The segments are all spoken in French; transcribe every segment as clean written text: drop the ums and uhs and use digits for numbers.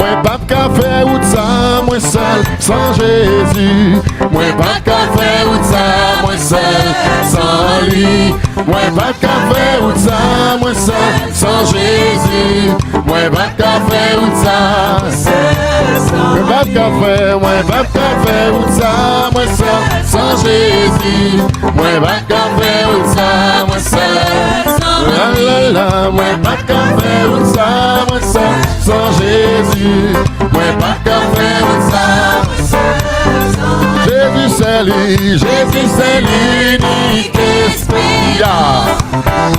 Moi pas qu'à faire ou ça, moi seul, sans Jésus. Moi pas qu'à faire ou ça, moi seul, sans lui. Moi pas qu'à faire ou ça, moi seul, sans Jésus. Moi pas qu'à faire ou ça, moi pas qu'à faire, moi pas qu'à faire ou ça, moi seul, sans Jésus. Moi pas qu'à faire ou ça, moi seul, la la la. Moi pas qu'à faire ou ça, moi seul, sans Jésus. Moi pas qu'à faire ou ça, Jésus c'est lui, Jésus c'est l'unique esprit.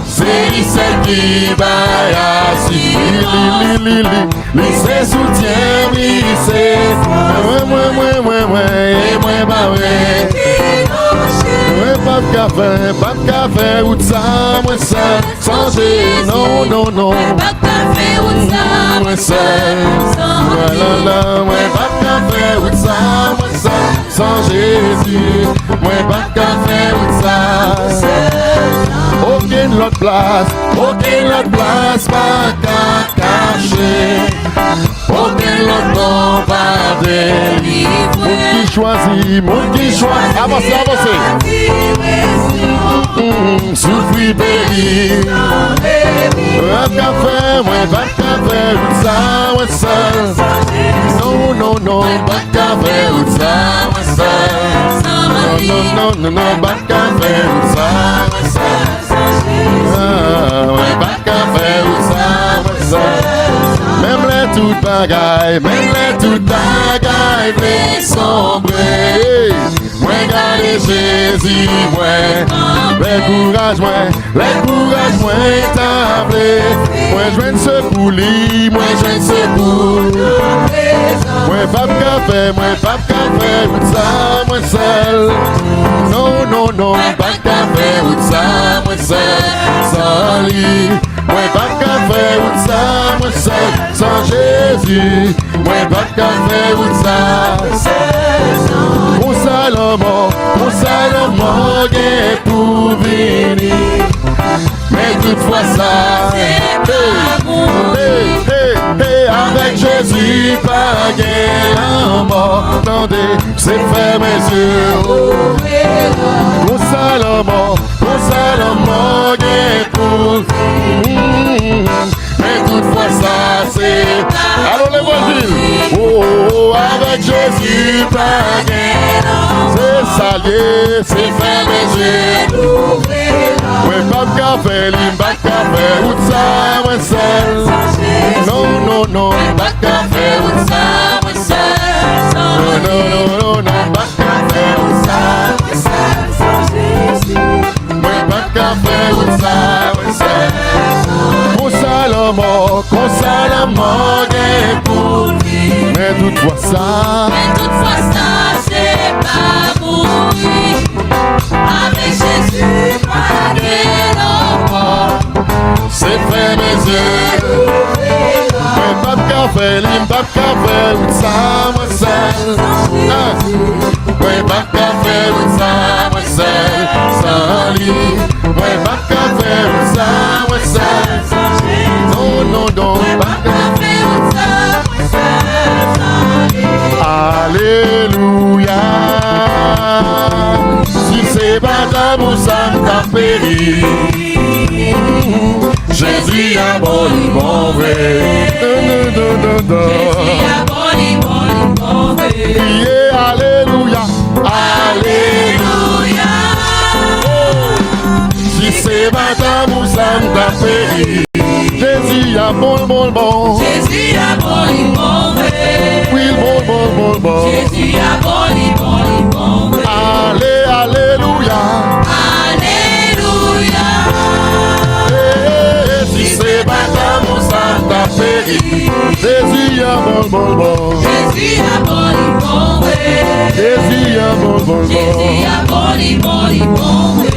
C'est lui seul qui va assurer, lui c'est soutien, lui c'est moi et moi bah ouais. Pas de café ou de ça, moi seul, sans Jésus, non, non, non. Pas de café ou de ça, moi seul, sans la, moi pas de café ou de ça, moi seul, sans Jésus, moi pas de café ou de ça. Aucune autre place, pas qu'à cacher. Aucun autre nom pas délivrer. Mon qui choisit, avancez, souffrir, périr. Un café, moi pas de café, ou ça, moi seul. Non, non, non, pas de café, ou ça, moi seul. Non, non, non, pas de café, ou ça, moi seul. Moi pas de café, ou ça, moi seul. Même les toutes bagailles, les sombrer. Moi garder Jésus, les courage, tablé. Moi je viens de secours, moi pas de café, ou ça, moi seul. Non, non, non, pas de café, ou ça, moi seul, sans lui. Moi pas de café, ou ça, moi seul, sans Jésus. Moi pas de café, ou ça, mon Salomon, est pour venir. Mais toutefois ça, avec Jésus, pas gain mort. Attendez, c'est fait mes yeux. Mon Salomon, est pour venir. Mais toutefois ça, c'est... Allons les voisines. Oh, avec Jésus, pas gain. C'est salié, c'est fait mes yeux. Ouais, pas de café, pas de café, ou de ça, moi seul. Non, non, non, pas de café, ou de ça, moi seul. Non, non, non, non, pas de café, ou de ça, moi seul, sans Jésus. Ouais, pas de café, ou de ça, moi seul. Mon Salomon, est pour lui. Mais toutefois ça, c'est pas mourir. Avec Jésus, pas de c'est fait mes yeux. Mais pas de café, ou de ça, moi seul. Ouais, pas de café, ou de ça, moi seul, sans lui. Ouais, pas de café, ou de ça, moi seul. Non, non, non, pas de café, ou de ça, moi seul, sans lui. Alléluia. Si c'est pas d'amour, ça t'a péri. Jésus a bon vrai. Jésus a bon vrai. Criez Alléluia. Alléluia. Si c'est pas d'amour, ça t'a péri. Jésus a bon. Jésus a bon vrai. Oui, bon. Jésus a bon vrai. Alléluia. Alléluia. Si c'est pas d'amour, ça t'a péri. Jésus a bon. Jésus a bon vrai. Jésus a bon. Jésus a bon vrai.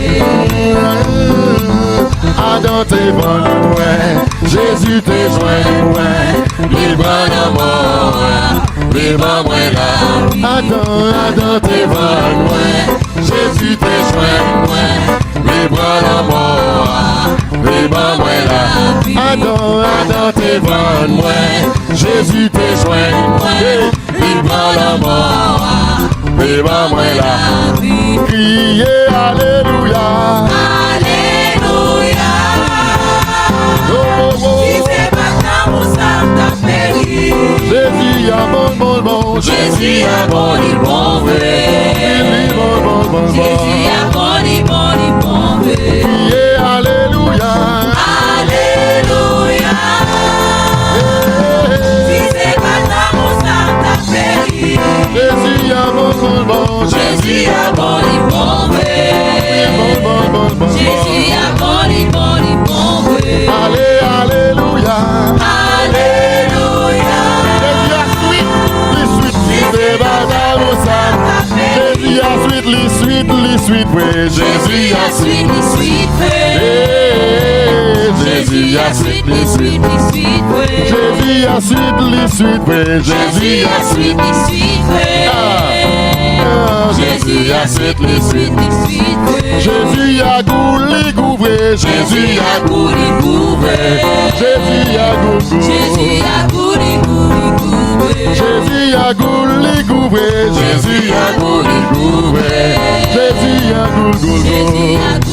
Adam t'es bon, ouais. Jésus t'es joint, libre en mort, libre en moi là. Adam t'es bon, ouais. Jésus t'es joint, libre en mort, libre en moi là. Adam t'es vendre moi, Jésus t'es joint, il prend la mort, et va moi là, criez Alléluia, Alléluia. oh, oh, oh. Si c'est pas ta moussa, ta péri. Jésus a bon, Jésus a bon, il bon vrai. bon, Jésus a bon, il bon vrai. criez Alléluia, Alléluia. Si c'est pas ta moussa, ta péri. Jésus a bon, Jésus a bon, il bon vrai. bon, Jésus a bon, il bon vrai. Alléluia, Alléluia. Jésus a sweet, ouais, Jésus a sweet, Jésus a sweet, Jésus a sweet, ouais, Jésus a sweet, Jésus a sweet, Jésus a goût, ouais, Jésus a goût, Jésus a goût, Jésus a goût, Jésus a goût, ouais, Jésus a goût, Jésus a goût,